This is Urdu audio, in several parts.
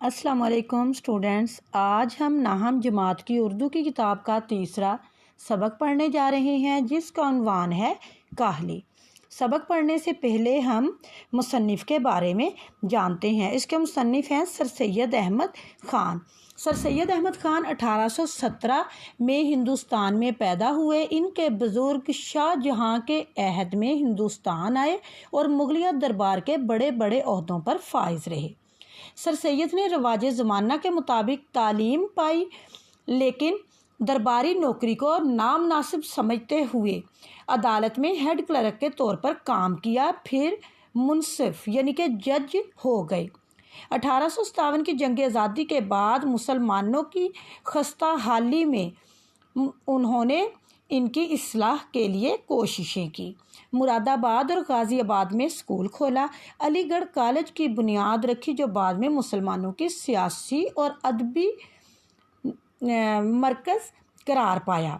السلام علیکم اسٹوڈینٹس، آج ہم ناہم جماعت کی اردو کی کتاب کا تیسرا سبق پڑھنے جا رہے ہیں جس کا عنوان ہے کاہلی۔ سبق پڑھنے سے پہلے ہم مصنف کے بارے میں جانتے ہیں۔ اس کے مصنف ہیں سر سید احمد خان۔ سر سید احمد خان 1817 میں ہندوستان میں پیدا ہوئے۔ ان کے بزرگ شاہ جہاں کے عہد میں ہندوستان آئے اور مغلیہ دربار کے بڑے بڑے عہدوں پر فائز رہے۔ سر سید نے رواج زمانہ کے مطابق تعلیم پائی، لیکن درباری نوکری کو نامناسب سمجھتے ہوئے عدالت میں ہیڈ کلرک کے طور پر کام کیا، پھر منصف یعنی کہ جج ہو گئے۔ 1857 کی جنگ آزادی کے بعد مسلمانوں کی خستہ حالی میں انہوں نے ان کی اصلاح کے لیے کوششیں کی۔ مراد آباد اور غازی آباد میں اسکول کھولا، علی گڑھ کالج کی بنیاد رکھی جو بعد میں مسلمانوں کی سیاسی اور ادبی مرکز قرار پایا۔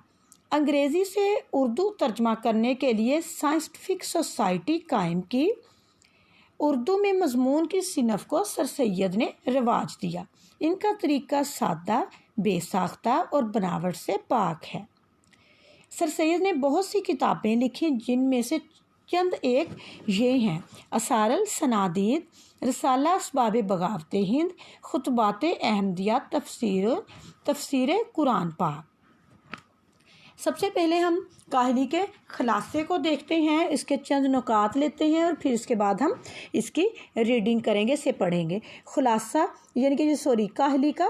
انگریزی سے اردو ترجمہ کرنے کے لیے سائنٹیفک سوسائٹی قائم کی۔ اردو میں مضمون کی صنف کو سر سید نے رواج دیا۔ ان کا طریقہ سادہ، بے ساختہ اور بناوٹ سے پاک ہے۔ سر سید نے بہت سی کتابیں لکھی، جن میں سے چند ایک یہ ہیں: اسرار الصنادید، رسالہ اسباب بغاوت ہند، خطبات احمدیہ، تفسیر قرآن پاک۔ سب سے پہلے ہم کاہلی کے خلاصے کو دیکھتے ہیں، اس کے چند نکات لیتے ہیں اور پھر اس کے بعد ہم اس کی ریڈنگ کریں گے، اسے پڑھیں گے۔ خلاصہ یعنی کہ کاہلی کا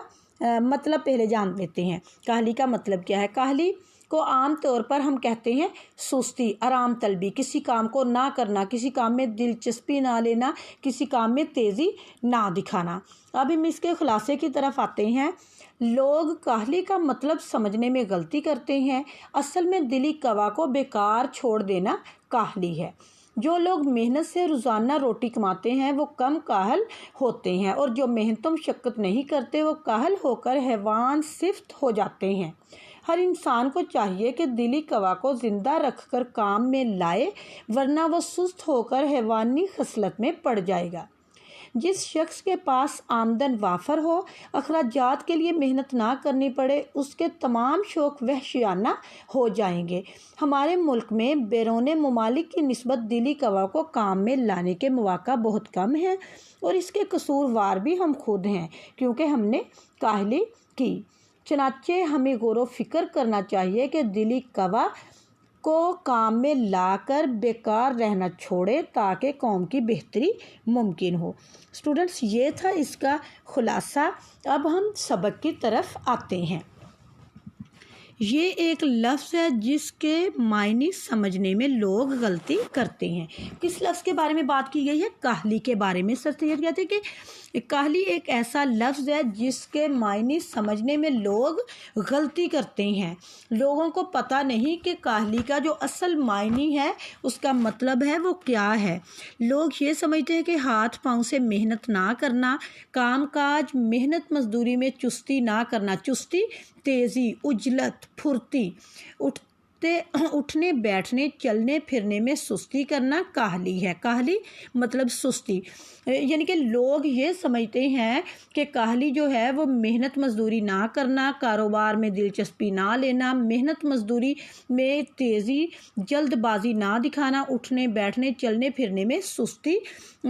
مطلب پہلے جان لیتے ہیں۔ کاہلی کا مطلب کیا ہے؟ کاہلی کو عام طور پر ہم کہتے ہیں سستی، آرام طلبی، کسی کام کو نہ کرنا، کسی کام میں دلچسپی نہ لینا، کسی کام میں تیزی نہ دکھانا۔ اب ہم اس کے خلاصے کی طرف آتے ہیں۔ لوگ کاہلی کا مطلب سمجھنے میں غلطی کرتے ہیں۔ اصل میں دلی قوا کو بیکار چھوڑ دینا کاہلی ہے۔ جو لوگ محنت سے روزانہ روٹی کماتے ہیں وہ کم کاہل ہوتے ہیں، اور جو محنت و مشقت نہیں کرتے وہ کاہل ہو کر حیوان صفت ہو جاتے ہیں۔ ہر انسان کو چاہیے کہ دلی قوا کو زندہ رکھ کر کام میں لائے، ورنہ وہ سست ہو کر حیوانی خصلت میں پڑ جائے گا۔ جس شخص کے پاس آمدن وافر ہو، اخراجات کے لیے محنت نہ کرنی پڑے، اس کے تمام شوق وحشیانہ ہو جائیں گے۔ ہمارے ملک میں بیرون ممالک کی نسبت دلی قوا کو کام میں لانے کے مواقع بہت کم ہیں، اور اس کے قصوروار بھی ہم خود ہیں، کیونکہ ہم نے کاہلی کی۔ چنانچہ ہمیں غور و فکر کرنا چاہیے کہ دلی قوا کو کام میں لا کر بیکار رہنا چھوڑے تاکہ قوم کی بہتری ممکن ہو۔ اسٹوڈنٹس، یہ تھا اس کا خلاصہ۔ اب ہم سبق کی طرف آتے ہیں۔ یہ ایک لفظ ہے جس کے معنی سمجھنے میں لوگ غلطی کرتے ہیں۔ کس لفظ کے بارے میں بات کی گئی ہے؟ کاہلی کے بارے میں۔ سر سید کہتے ہیں کہ کاہلی ایک ایسا لفظ ہے جس کے معنی سمجھنے میں لوگ غلطی کرتے ہیں۔ لوگوں کو پتہ نہیں کہ کاہلی کا جو اصل معنی ہے، اس کا مطلب ہے وہ کیا ہے۔ لوگ یہ سمجھتے ہیں کہ ہاتھ پاؤں سے محنت نہ کرنا، کام کاج محنت مزدوری میں چستی نہ کرنا، چستی تیزی، عجلت، پھرتی، اٹھنے بیٹھنے چلنے پھرنے میں سستی کرنا کاہلی ہے۔ کاہلی مطلب سستی، یعنی کہ لوگ یہ سمجھتے ہیں کہ کاہلی جو ہے وہ محنت مزدوری نہ کرنا، کاروبار میں دلچسپی نہ لینا، محنت مزدوری میں تیزی، جلد بازی نہ دکھانا، اٹھنے بیٹھنے چلنے پھرنے میں سستی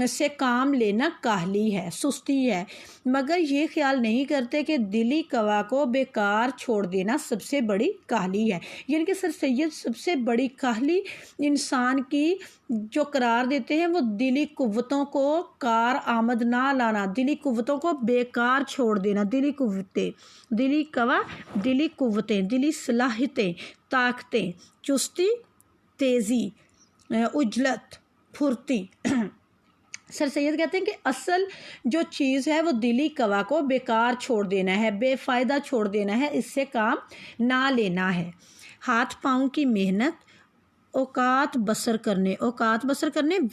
سے کام لینا کاہلی ہے، سستی ہے۔ مگر یہ خیال نہیں کرتے کہ دلی قوا کو بیکار چھوڑ دینا سب سے بڑی کاہلی ہے۔ یعنی کہ سر سید سب سے بڑی کاہلی انسان کی جو قرار دیتے ہیں وہ دلی قوتوں کو کار آمد نہ لانا، دلی قوتوں کو بیکار چھوڑ دینا۔ دلی قوتیں، دلی قوا، دلی قوتیں، دلی صلاحیتیں، طاقتیں، چستی، تیزی، عجلت، پھرتی۔ سر سید کہتے ہیں کہ اصل جو چیز ہے وہ دلی قوا کو بیکار چھوڑ دینا ہے، بے فائدہ چھوڑ دینا ہے، اس سے کام نہ لینا ہے۔ ہاتھ پاؤں کی محنت اوقات بسر کرنے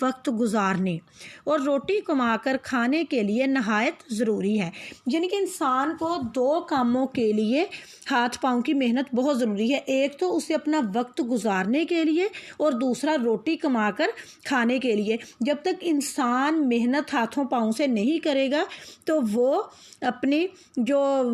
وقت گزارنے اور روٹی کما کر کھانے کے لیے نہایت ضروری ہے۔ یعنی کہ انسان کو دو کاموں کے لیے ہاتھ پاؤں کی محنت بہت ضروری ہے، ایک تو اسے اپنا وقت گزارنے کے لیے اور دوسرا روٹی کما کر کھانے کے لیے۔ جب تک انسان محنت ہاتھوں پاؤں سے نہیں کرے گا تو وہ اپنی جو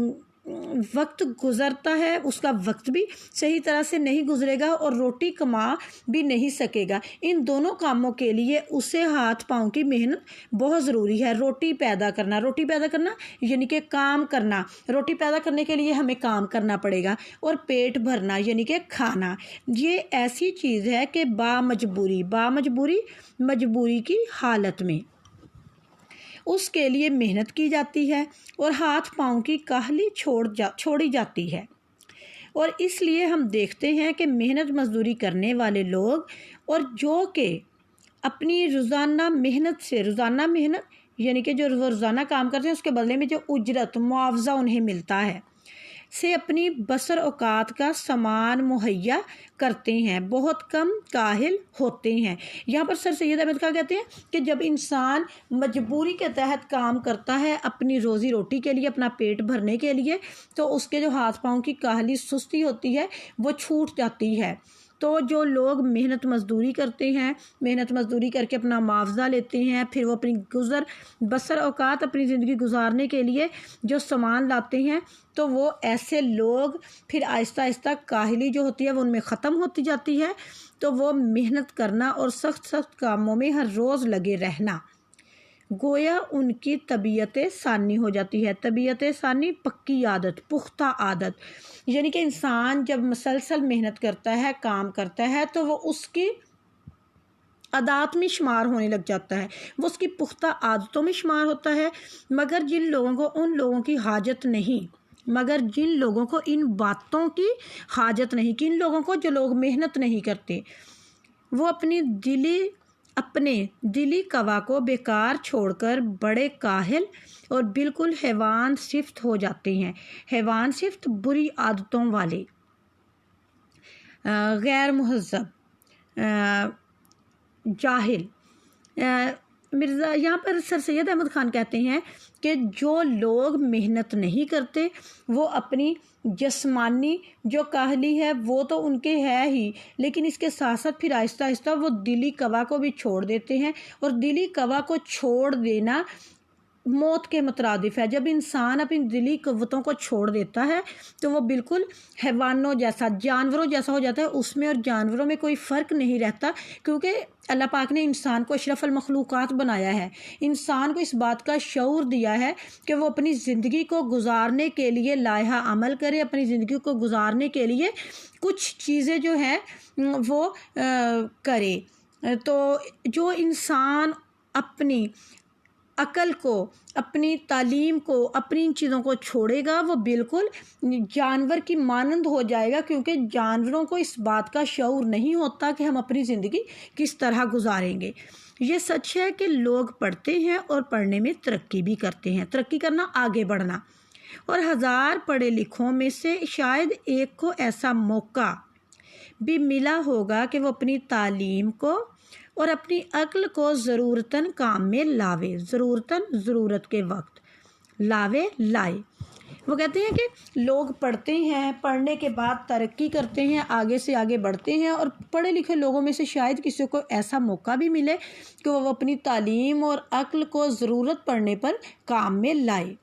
وقت گزرتا ہے اس کا وقت بھی صحیح طرح سے نہیں گزرے گا اور روٹی کما بھی نہیں سکے گا۔ ان دونوں کاموں کے لیے اسے ہاتھ پاؤں کی محنت بہت ضروری ہے۔ روٹی پیدا کرنا یعنی کہ کام کرنا، روٹی پیدا کرنے کے لیے ہمیں کام کرنا پڑے گا، اور پیٹ بھرنا یعنی کہ کھانا، یہ ایسی چیز ہے کہ مجبوری کی حالت میں اس کے لیے محنت کی جاتی ہے اور ہاتھ پاؤں کی کاہلی چھوڑی جاتی ہے۔ اور اس لیے ہم دیکھتے ہیں کہ محنت مزدوری کرنے والے لوگ اور جو کہ اپنی روزانہ محنت یعنی کہ جو روزانہ کام کرتے ہیں اس کے بدلے میں جو اجرت معاوضہ انہیں ملتا ہے سے اپنی بسر اوقات کا سامان مہیا کرتے ہیں، بہت کم کاہل ہوتے ہیں۔ یہاں پر سر سید احمد خان کہتے ہیں کہ جب انسان مجبوری کے تحت کام کرتا ہے اپنی روزی روٹی کے لیے، اپنا پیٹ بھرنے کے لیے، تو اس کے جو ہاتھ پاؤں کی کاہلی سستی ہوتی ہے وہ چھوٹ جاتی ہے۔ تو جو لوگ محنت مزدوری کرتے ہیں، محنت مزدوری کر کے اپنا معاوضہ لیتے ہیں، پھر وہ اپنی بسر اوقات اپنی زندگی گزارنے کے لیے جو سامان لاتے ہیں، تو وہ ایسے لوگ پھر آہستہ آہستہ کاہلی جو ہوتی ہے وہ ان میں ختم ہوتی جاتی ہے، تو وہ محنت کرنا اور سخت کاموں میں ہر روز لگے رہنا گویا ان کی طبیعت ثانی ہو جاتی ہے۔ طبیعت ثانی پکی عادت، پختہ عادت، یعنی کہ انسان جب مسلسل محنت کرتا ہے، کام کرتا ہے، تو وہ اس کی عادات میں شمار ہونے لگ جاتا ہے، وہ اس کی پختہ عادتوں میں شمار ہوتا ہے۔ مگر جن لوگوں کو ان باتوں کی حاجت نہیں، کہ ان لوگوں کو جو لوگ محنت نہیں کرتے، وہ اپنے دلی قوا کو بیکار چھوڑ کر بڑے کاہل اور بالکل حیوان صفت ہو جاتے ہیں۔ حیوان صفت بری عادتوں والے، غیر مہذب، جاہل۔ یہاں پر سر سید احمد خان کہتے ہیں کہ جو لوگ محنت نہیں کرتے وہ اپنی جسمانی جو کاہلی ہے وہ تو ان کے ہے ہی، لیکن اس کے ساتھ ساتھ پھر آہستہ آہستہ وہ دلی قوا کو بھی چھوڑ دیتے ہیں، اور دلی قوا کو چھوڑ دینا موت کے مترادف ہے۔ جب انسان اپنی دلی قوتوں کو چھوڑ دیتا ہے تو وہ بالکل حیوانوں جیسا، جانوروں جیسا ہو جاتا ہے۔ اس میں اور جانوروں میں کوئی فرق نہیں رہتا، کیونکہ اللہ پاک نے انسان کو اشرف المخلوقات بنایا ہے، انسان کو اس بات کا شعور دیا ہے کہ وہ اپنی زندگی کو گزارنے کے لیے لائحہ عمل کرے، اپنی زندگی کو گزارنے کے لیے کچھ چیزیں جو ہیں وہ کرے۔ تو جو انسان اپنی عقل کو، اپنی تعلیم کو، اپنی ان چیزوں کو چھوڑے گا وہ بالکل جانور کی مانند ہو جائے گا، کیونکہ جانوروں کو اس بات کا شعور نہیں ہوتا کہ ہم اپنی زندگی کس طرح گزاریں گے۔ یہ سچ ہے کہ لوگ پڑھتے ہیں اور پڑھنے میں ترقی بھی کرتے ہیں، ترقی کرنا، آگے بڑھنا، اور 1000 پڑھے لکھوں میں سے شاید ایک کو ایسا موقع بھی ملا ہوگا کہ وہ اپنی تعلیم کو اور اپنی عقل کو ضرورتاً کام میں لاوے، ضرورت کے وقت لائے۔ وہ کہتے ہیں کہ لوگ پڑھتے ہیں، پڑھنے کے بعد ترقی کرتے ہیں، آگے سے آگے بڑھتے ہیں، اور پڑھے لکھے لوگوں میں سے شاید کسی کو ایسا موقع بھی ملے کہ وہ اپنی تعلیم اور عقل کو ضرورت پڑنے پر کام میں لائے۔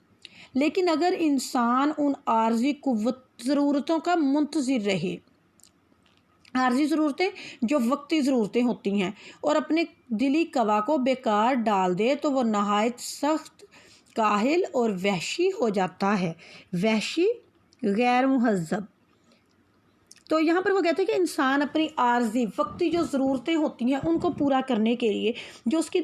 لیکن اگر انسان ان عارضی ضرورتوں کا منتظر رہے، عارضی ضرورتیں جو وقتی ضرورتیں ہوتی ہیں، اور اپنے دلی قوا کو بیکار ڈال دے تو وہ نہایت سخت کاہل اور وحشی ہو جاتا ہے، وحشی، غیر مہذب۔ تو یہاں پر وہ کہتے ہیں کہ انسان اپنی عارضی وقتی جو ضرورتیں ہوتی ہیں ان کو پورا کرنے کے لیے جو اس کی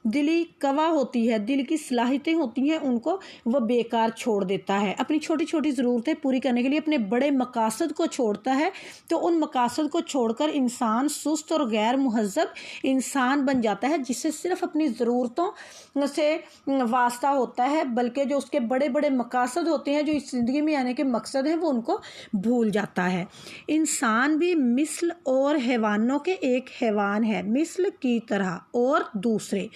دلی قوا ہوتی ہے، دل کی صلاحیتیں ہوتی ہیں، ان کو وہ بیکار چھوڑ دیتا ہے۔ اپنی چھوٹی چھوٹی ضرورتیں پوری کرنے کے لیے اپنے بڑے مقاصد کو چھوڑتا ہے، تو ان مقاصد کو چھوڑ کر انسان سست اور غیر مہذب انسان بن جاتا ہے، جس سے صرف اپنی ضرورتوں سے واسطہ ہوتا ہے، بلکہ جو اس کے بڑے بڑے مقاصد ہوتے ہیں، جو اس زندگی میں آنے کے مقصد ہیں، وہ ان کو بھول جاتا ہے۔ انسان بھی مثل اور حیوانوں کے ایک حیوان ہے، مثل کی طرح اور دوسرے،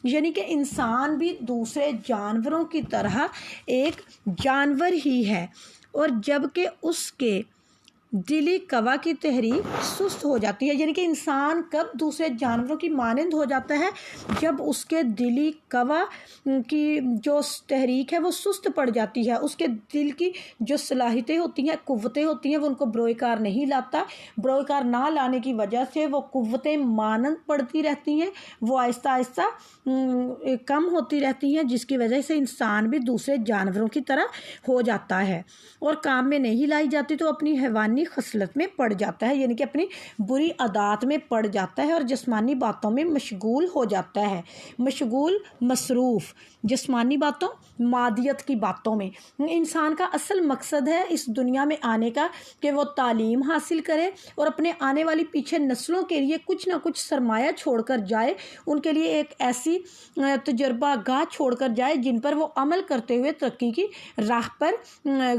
یعنی کہ انسان بھی دوسرے جانوروں کی طرح ایک جانور ہی ہے، اور جب کہ اس کے دلی قوا کی تحریک سست ہو جاتی ہے، یعنی کہ انسان کب دوسرے جانوروں کی مانند ہو جاتا ہے؟ جب اس کے دلی قوا کی جو تحریک ہے وہ سست پڑ جاتی ہے، اس کے دل کی جو صلاحیتیں ہوتی ہیں، قوتیں ہوتی ہیں، وہ ان کو بروئے کار نہیں لاتا، بروئے کار نہ لانے کی وجہ سے وہ قوتیں مانند پڑتی رہتی ہیں، وہ آہستہ آہستہ کم ہوتی رہتی ہیں، جس کی وجہ سے انسان بھی دوسرے جانوروں کی طرح ہو جاتا ہے اور کام میں نہیں لائی جاتی تو اپنی حیوانی خصلت میں پڑ جاتا ہے، یعنی کہ اپنی بری عادات میں پڑ جاتا ہے اور جسمانی باتوں میں مشغول ہو جاتا ہے، مشغول مصروف جسمانی باتوں، مادیت کی باتوں میں۔ انسان کا اصل مقصد ہے اس دنیا میں آنے کا کہ وہ تعلیم حاصل کرے اور اپنے آنے والی پیچھے نسلوں کے لیے کچھ نہ کچھ سرمایہ چھوڑ کر جائے، ان کے لیے ایک ایسی تجربہ گاہ چھوڑ کر جائے جن پر وہ عمل کرتے ہوئے ترقی کی راہ پر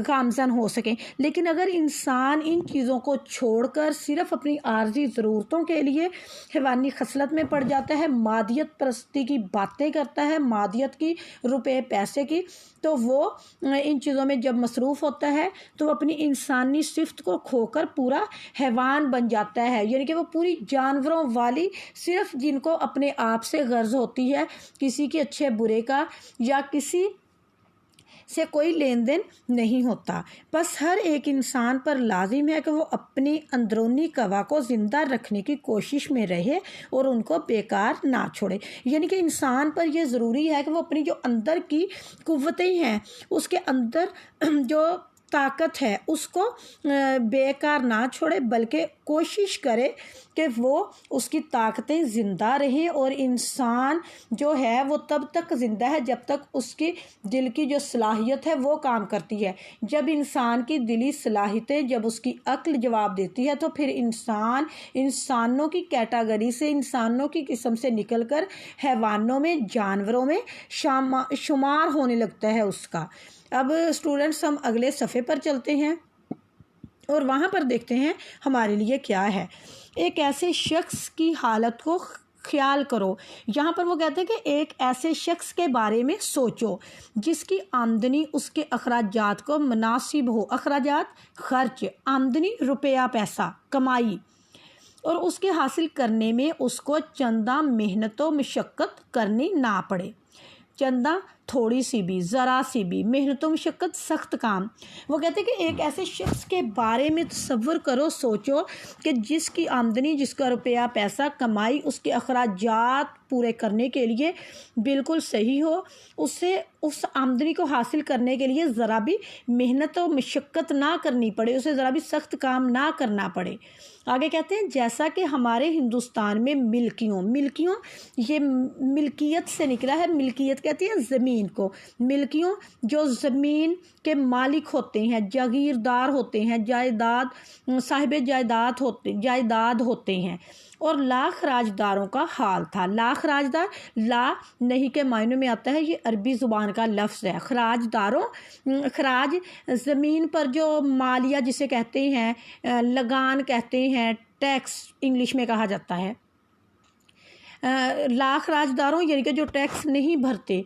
گامزن ہو سکیں۔ لیکن اگر انسان ان چیزوں کو چھوڑ کر صرف اپنی عارضی ضرورتوں کے لیے حیوانی خصلت میں پڑ جاتا ہے، مادیت پرستی کی باتیں کرتا ہے، مادیت کی، روپے پیسے کی، تو وہ ان چیزوں میں جب مصروف ہوتا ہے تو وہ اپنی انسانی صفت کو کھو کر پورا حیوان بن جاتا ہے، یعنی کہ وہ پوری جانوروں والی، صرف جن کو اپنے آپ سے غرض ہوتی ہے، کسی کے اچھے برے کا یا کسی سے کوئی لین دین نہیں ہوتا۔ بس ہر ایک انسان پر لازم ہے کہ وہ اپنی اندرونی قوا کو زندہ رکھنے کی کوشش میں رہے اور ان کو بیکار نہ چھوڑے، یعنی کہ انسان پر یہ ضروری ہے کہ وہ اپنی جو اندر کی قوتیں ہیں، اس کے اندر جو طاقت ہے اس کو بیکار نہ چھوڑے، بلکہ کوشش کرے کہ وہ اس کی طاقتیں زندہ رہیں، اور انسان جو ہے وہ تب تک زندہ ہے جب تک اس کی دل کی جو صلاحیت ہے وہ کام کرتی ہے۔ جب انسان کی دلی صلاحیتیں، جب اس کی عقل جواب دیتی ہے تو پھر انسان انسانوں کی کیٹاگری سے، انسانوں کی قسم سے نکل کر حیوانوں میں، جانوروں میں شمار ہونے لگتا ہے اس کا۔ اب اسٹوڈنٹس ہم اگلے صفحے پر چلتے ہیں اور وہاں پر دیکھتے ہیں ہمارے لیے کیا ہے۔ ایک ایسے شخص کی حالت کو خیال کرو، یہاں پر وہ کہتے ہیں کہ ایک ایسے شخص کے بارے میں سوچو جس کی آمدنی اس کے اخراجات کو مناسب ہو، اخراجات خرچ، آمدنی روپیہ پیسہ کمائی، اور اس کے حاصل کرنے میں اس کو چندہ محنت و مشقت کرنی نہ پڑے، چندہ تھوڑی سی بھی، ذرا سی بھی محنت و مشقت، سخت کام۔ وہ کہتے ہیں کہ ایک ایسے شخص کے بارے میں تصور کرو، سوچو کہ جس کی آمدنی، جس کا روپیہ پیسہ کمائی اس کے اخراجات پورے کرنے کے لیے بالکل صحیح ہو، اسے اس آمدنی کو حاصل کرنے کے لیے ذرا بھی محنت و مشقت نہ کرنی پڑے، اسے ذرا بھی سخت کام نہ کرنا پڑے۔ آگے کہتے ہیں جیسا کہ ہمارے ہندوستان میں ملکیوں یہ ملکیت سے نکلا ہے، ملکیت کہتے ہیں زمین کو، ملکیوں جو زمین کے مالک ہوتے ہیں، جاگیردار ہوتے ہیں، صاحب جائیداد ہوتے ہیں، اور لاکھ راجداروں کا حال تھا۔ لاکھ راجدار، لا نہیں کے معنوں میں آتا ہے، یہ عربی زبان کا لفظ ہے۔ خراج زمین پر جو مالیہ جسے کہتے ہیں، لگان کہتے ہیں، ٹیکس انگلش میں کہا جاتا ہے، لاکھ راجداروں یعنی کہ جو ٹیکس نہیں بھرتے،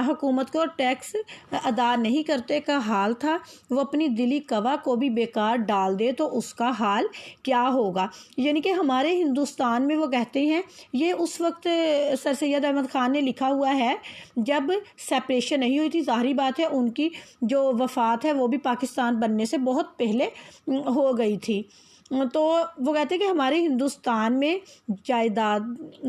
حکومت کو ٹیکس ادا نہیں کرتے کا حال تھا۔ وہ اپنی دلی قوا کو بھی بیکار ڈال دے تو اس کا حال کیا ہوگا؟ یعنی کہ ہمارے ہندوستان میں وہ کہتے ہیں، یہ اس وقت سر سید احمد خان نے لکھا ہوا ہے جب سیپریشن نہیں ہوئی تھی، ظاہری بات ہے ان کی جو وفات ہے وہ بھی پاکستان بننے سے بہت پہلے ہو گئی تھی، تو وہ کہتے ہیں کہ ہمارے ہندوستان میں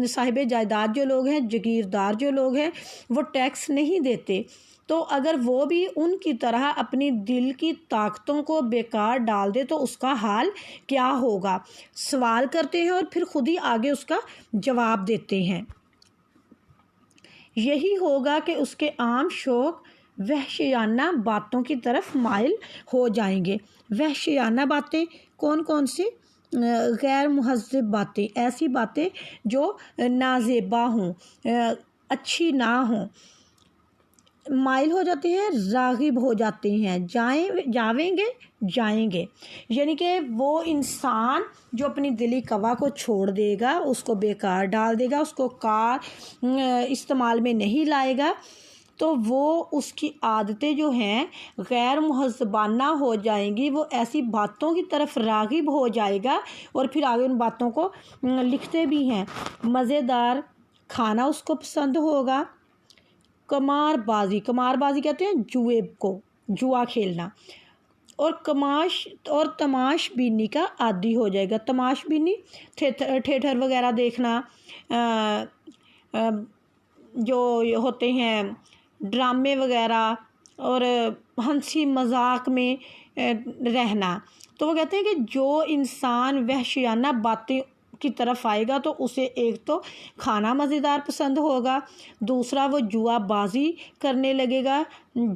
صاحب جائیداد جو لوگ ہیں، جاگیردار جو لوگ ہیں، وہ ٹیکس نہیں دیتے، تو اگر وہ بھی ان کی طرح اپنی دل کی طاقتوں کو بیکار ڈال دے تو اس کا حال کیا ہوگا؟ سوال کرتے ہیں اور پھر خود ہی آگے اس کا جواب دیتے ہیں۔ یہی ہوگا کہ اس کے عام شوق وحشیانہ باتوں کی طرف مائل ہو جائیں گے۔ وحشیانہ باتیں کون کون سی؟ غیر مہذب باتیں، ایسی باتیں جو نازیبا ہوں، اچھی نہ ہوں، مائل ہو جاتے ہیں، راغب ہو جاتے ہیں، جائیں گے، یعنی کہ وہ انسان جو اپنی دلی قوا کو چھوڑ دے گا، اس کو بیکار ڈال دے گا، اس کو استعمال میں نہیں لائے گا، تو وہ اس کی عادتیں جو ہیں غیر مہذبانہ ہو جائیں گی، وہ ایسی باتوں کی طرف راغب ہو جائے گا، اور پھر آگے ان باتوں کو لکھتے بھی ہیں۔ مزیدار کھانا اس کو پسند ہوگا، قمار بازی کہتے ہیں جوئے کو، جوا کھیلنا، اور تماش بینی کا عادی ہو جائے گا۔ تماش بینی تھیٹر وغیرہ دیکھنا، جو ہوتے ہیں ڈرامے وغیرہ، اور ہنسی مذاق میں رہنا۔ تو وہ کہتے ہیں کہ جو انسان وحشیانہ باتیں کی طرف آئے گا تو اسے ایک تو کھانا مزیدار پسند ہوگا، دوسرا وہ جوا بازی کرنے لگے گا،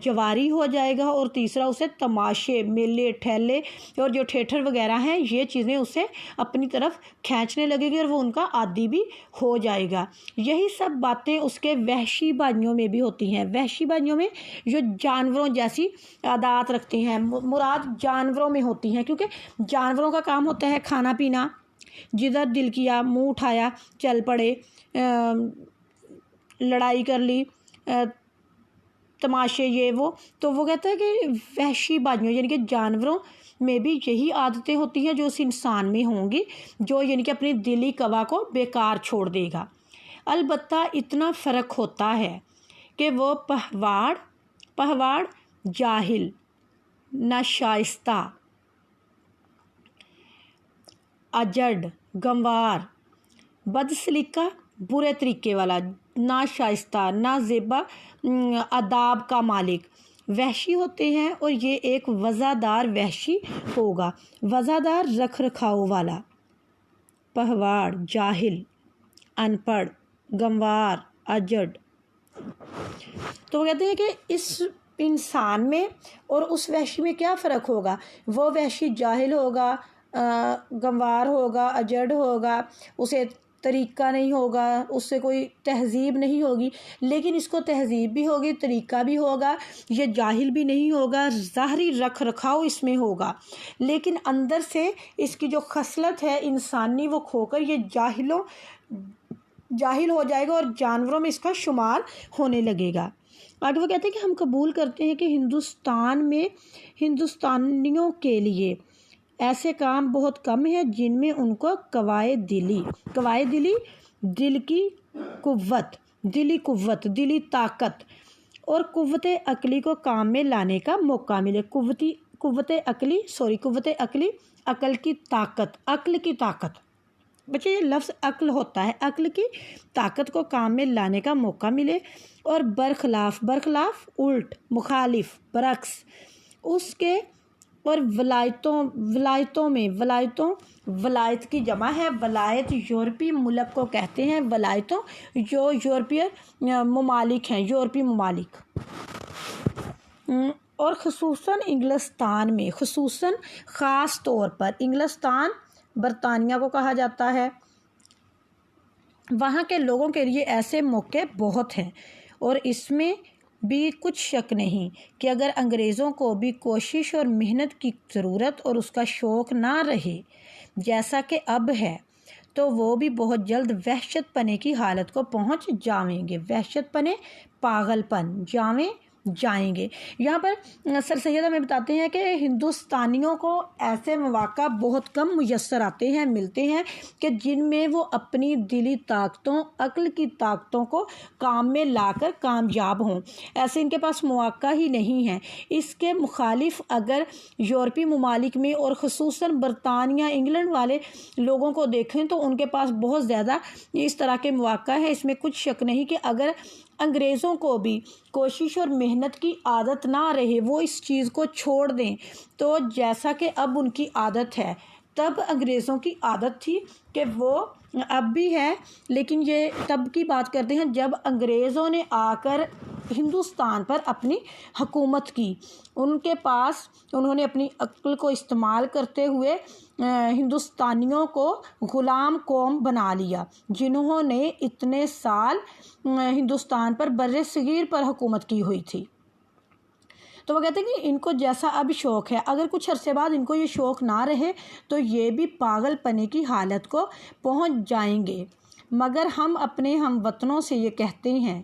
جواری ہو جائے گا، اور تیسرا اسے تماشے، میلے ٹھیلے اور جو تھیٹر وغیرہ ہیں یہ چیزیں اسے اپنی طرف کھینچنے لگے گی، اور وہ ان کا عادی بھی ہو جائے گا۔ یہی سب باتیں اس کے وحشی بھائیوں میں بھی ہوتی ہیں۔ وحشی بھائیوں میں جو جانوروں جیسی عادات رکھتے ہیں، مراد جانوروں میں ہوتی ہیں، کیونکہ جانوروں کا کام ہوتا ہے کھانا پینا، جدھر دل کیا منہ اٹھایا چل پڑے، لڑائی کر لی، تماشے یہ وہ۔ تو وہ کہتا ہے کہ وحشی بھائیوں یعنی کہ جانوروں میں بھی یہی عادتیں ہوتی ہیں جو اس انسان میں ہوں گی، جو یعنی کہ اپنی دلی قوا کو بیکار چھوڑ دے گا۔ البتہ اتنا فرق ہوتا ہے کہ وہ پہواڑ جاہل، ناشائستہ، اجڑ، گنوار، بدسلیقہ، برے طریقے والا، ناشائستہ، نازیبا آداب کا مالک وحشی ہوتے ہیں، اور یہ ایک وزادار وحشی ہوگا، وزادار رکھ رکھاؤ والا۔ پہواڑ جاہل، ان پڑھ، گنوار اجڑ۔ تو وہ کہتے ہیں کہ اس انسان میں اور اس وحشی میں کیا فرق ہوگا؟ وہ وحشی جاہل ہوگا، گنوار ہوگا، اجڑ ہوگا، اسے طریقہ نہیں ہوگا، اس سے کوئی تہذیب نہیں ہوگی، لیکن اس کو تہذیب بھی ہوگی، طریقہ بھی ہوگا، یہ جاہل بھی نہیں ہوگا، ظاہری رکھ رکھاؤ اس میں ہوگا، لیکن اندر سے اس کی جو خصلت ہے انسانی وہ کھو کر یہ جاہل ہو جائے گا، اور جانوروں میں اس کا شمار ہونے لگے گا۔ آگے وہ کہتے ہیں کہ ہم قبول کرتے ہیں کہ ہندوستان میں ہندوستانیوں کے لیے ایسے کام بہت کم ہیں جن میں ان کو قواعد دلی، دل کی قوت، دلی طاقت اور قوت عقلی کو کام میں لانے کا موقع ملے۔ قوت عقلی، عقل کی طاقت، بچے یہ لفظ عقل ہوتا ہے، عقل کی طاقت کو کام میں لانے کا موقع ملے، اور برخلاف الٹ، مخالف، برعکس اس کے، اور ولایت کی جمع ہے، ولایت یورپی ملک کو کہتے ہیں، ولایتوں جو یورپی ممالک ہیں، یورپی ممالک، اور خصوصاً انگلستان میں، خاص طور پر انگلستان برطانیہ کو کہا جاتا ہے، وہاں کے لوگوں کے لیے ایسے موقع بہت ہیں، اور اس میں بھی کچھ شک نہیں کہ اگر انگریزوں کو بھی کوشش اور محنت کی ضرورت اور اس کا شوق نہ رہے جیسا کہ اب ہے، تو وہ بھی بہت جلد وحشت پنے کی حالت کو پہنچ جائیں گے، وحشت پنے، پاگل پن جائیں گے۔ یہاں پر سر سید ہمیں بتاتے ہیں کہ ہندوستانیوں کو ایسے مواقع بہت کم میسر آتے ہیں، ملتے ہیں کہ جن میں وہ اپنی دلی طاقتوں، عقل کی طاقتوں کو کام میں لا کر کامیاب ہوں، ایسے ان کے پاس مواقع ہی نہیں ہیں۔ اس کے مخالف اگر یورپی ممالک میں اور خصوصاً برطانیہ، انگلینڈ والے لوگوں کو دیکھیں تو ان کے پاس بہت زیادہ اس طرح کے مواقع ہیں۔ اس میں کچھ شک نہیں کہ اگر انگریزوں کو بھی کوشش اور محنت کی عادت نہ رہے، وہ اس چیز کو چھوڑ دیں، تو جیسا کہ اب ان کی عادت ہے، تب انگریزوں کی عادت تھی کہ وہ اب بھی ہے، لیکن یہ تب کی بات کرتے ہیں جب انگریزوں نے آ کر ہندوستان پر اپنی حکومت کی۔ ان کے پاس انہوں نے اپنی عقل کو استعمال کرتے ہوئے ہندوستانیوں کو غلام قوم بنا لیا، جنہوں نے اتنے سال ہندوستان پر بر صغیر پر حکومت کی ہوئی تھی۔ تو وہ کہتے ہیں کہ ان کو جیسا اب شوق ہے، اگر کچھ عرصے بعد ان کو یہ شوق نہ رہے تو یہ بھی پاگل پنے کی حالت کو پہنچ جائیں گے۔ مگر ہم اپنے ہم وطنوں سے یہ کہتے ہیں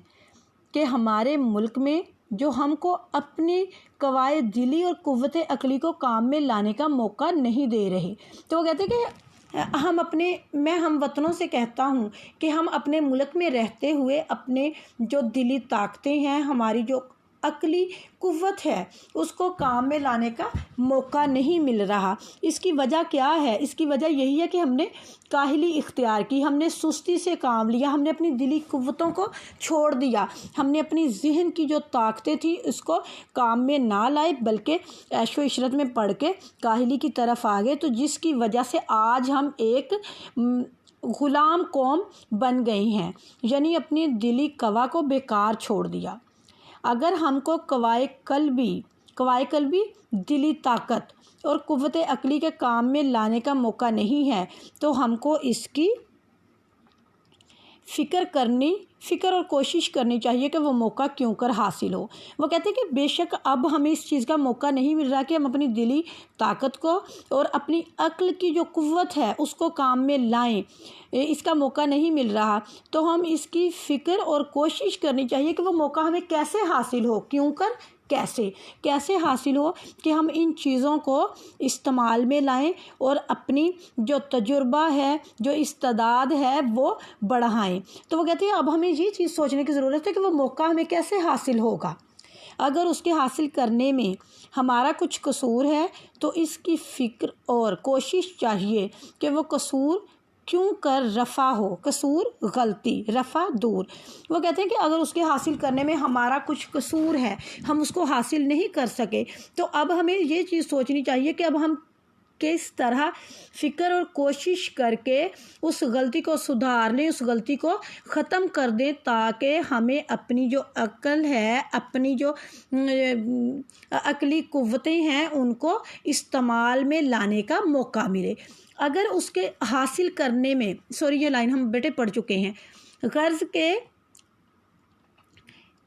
کہ ہمارے ملک میں جو ہم کو اپنی قواعد دلی اور قوت عقلی کو کام میں لانے کا موقع نہیں دے رہے۔ تو وہ کہتے ہیں کہ میں ہم وطنوں سے کہتا ہوں کہ ہم اپنے ملک میں رہتے ہوئے اپنے جو دلی طاقتیں ہیں، ہماری جو عقلی قوت ہے، اس کو کام میں لانے کا موقع نہیں مل رہا۔ اس کی وجہ کیا ہے؟ اس کی وجہ یہی ہے کہ ہم نے کاہلی اختیار کی، ہم نے سستی سے کام لیا، ہم نے اپنی دلی قوتوں کو چھوڑ دیا، ہم نے اپنی ذہن کی جو طاقتیں تھیں اس کو کام میں نہ لائے، بلکہ عیش و عشرت میں پڑھ کے کاہلی کی طرف آ گئے، تو جس کی وجہ سے آج ہم ایک غلام قوم بن گئے ہیں، یعنی اپنی دلی قوا کو بیکار چھوڑ دیا۔ اگر ہم کو قوائے قلبی دلی طاقت اور قوت عقلی کے کام میں لانے کا موقع نہیں ہے تو ہم کو اس کی فکر اور کوشش کرنی چاہیے کہ وہ موقع کیوں کر حاصل ہو۔ وہ کہتے ہیں کہ بے شک اب ہمیں اس چیز کا موقع نہیں مل رہا کہ ہم اپنی دلی طاقت کو اور اپنی عقل کی جو قوت ہے اس کو کام میں لائیں، اس کا موقع نہیں مل رہا، تو ہم اس کی فکر اور کوشش کرنی چاہیے کہ وہ موقع ہمیں کیسے حاصل ہو، کیوں کر کیسے حاصل ہو، کہ ہم ان چیزوں کو استعمال میں لائیں اور اپنی جو تجربہ ہے، جو استعداد ہے وہ بڑھائیں۔ تو وہ کہتے ہیں اب ہمیں یہ چیز سوچنے کی ضرورت ہے کہ وہ موقع ہمیں کیسے حاصل ہوگا۔ اگر اس کے حاصل کرنے میں ہمارا کچھ قصور ہے تو اس کی فکر اور کوشش چاہیے کہ وہ قصور کیوں کر رفع ہو، قصور غلطی، رفع دور۔ وہ کہتے ہیں کہ اگر اس کے حاصل کرنے میں ہمارا کچھ قصور ہے، ہم اس کو حاصل نہیں کر سکے، تو اب ہمیں یہ چیز سوچنی چاہیے کہ اب ہم کس طرح فکر اور کوشش کر کے اس غلطی کو سدھار لیں، اس غلطی کو ختم کر دیں، تاکہ ہمیں اپنی جو عقل ہے، اپنی جو عقلی قوتیں ہیں ان کو استعمال میں لانے کا موقع ملے۔ اگر اس کے حاصل کرنے میں یہ لائن ہم بیٹے پڑھ چکے ہیں، غرض کے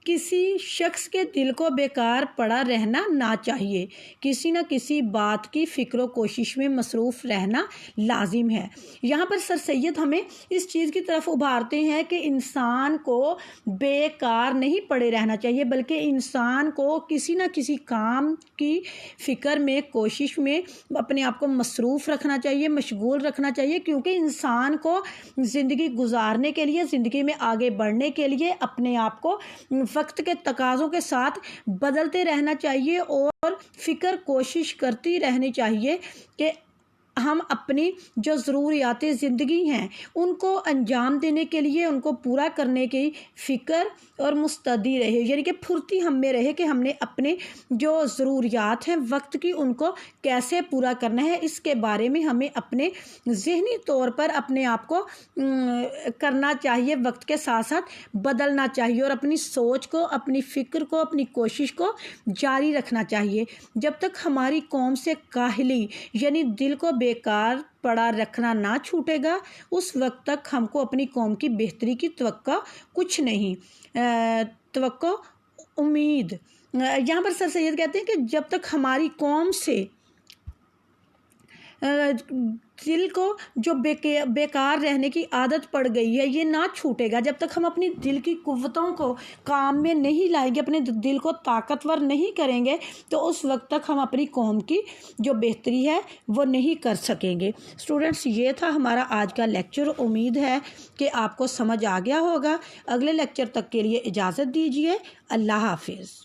کسی شخص کے دل کو بیکار پڑا رہنا نہ چاہیے، کسی نہ کسی بات کی فکر و کوشش میں مصروف رہنا لازم ہے۔ یہاں پر سر سید ہمیں اس چیز کی طرف ابھارتے ہیں کہ انسان کو بیکار نہیں پڑے رہنا چاہیے، بلکہ انسان کو کسی نہ کسی کام کی فکر میں، کوشش میں اپنے آپ کو مصروف رکھنا چاہیے، مشغول رکھنا چاہیے، کیونکہ انسان کو زندگی گزارنے کے لیے، زندگی میں آگے بڑھنے کے لیے اپنے آپ کو وقت کے تقاضوں کے ساتھ بدلتے رہنا چاہیے اور فکر کوشش کرتی رہنی چاہیے کہ ہم اپنی جو ضروریات زندگی ہیں ان کو انجام دینے کے لیے، ان کو پورا کرنے کی فکر اور مستعدی رہے، یعنی کہ پھرتی ہم میں رہے کہ ہم نے اپنے جو ضروریات ہیں وقت کی ان کو کیسے پورا کرنا ہے۔ اس کے بارے میں ہمیں اپنے ذہنی طور پر اپنے آپ کو کرنا چاہیے، وقت کے ساتھ ساتھ بدلنا چاہیے اور اپنی سوچ کو، اپنی فکر کو، اپنی کوشش کو جاری رکھنا چاہیے۔ جب تک ہماری قوم سے کاہلی یعنی دل کو بیکار پڑا رکھنا نہ چھوٹے گا، اس وقت تک ہم کو اپنی قوم کی بہتری کی توقع کچھ نہیں، توقع امید۔ یہاں پر سر سید کہتے ہیں کہ جب تک ہماری قوم سے دل کو جو بیکار رہنے کی عادت پڑ گئی ہے یہ نہ چھوٹے گا، جب تک ہم اپنی دل کی قوتوں کو کام میں نہیں لائیں گے، اپنے دل کو طاقتور نہیں کریں گے، تو اس وقت تک ہم اپنی قوم کی جو بہتری ہے وہ نہیں کر سکیں گے۔ اسٹوڈنٹس، یہ تھا ہمارا آج کا لیکچر۔ امید ہے کہ آپ کو سمجھ آ گیا ہوگا۔ اگلے لیکچر تک کے لیے اجازت دیجیے۔ اللہ حافظ۔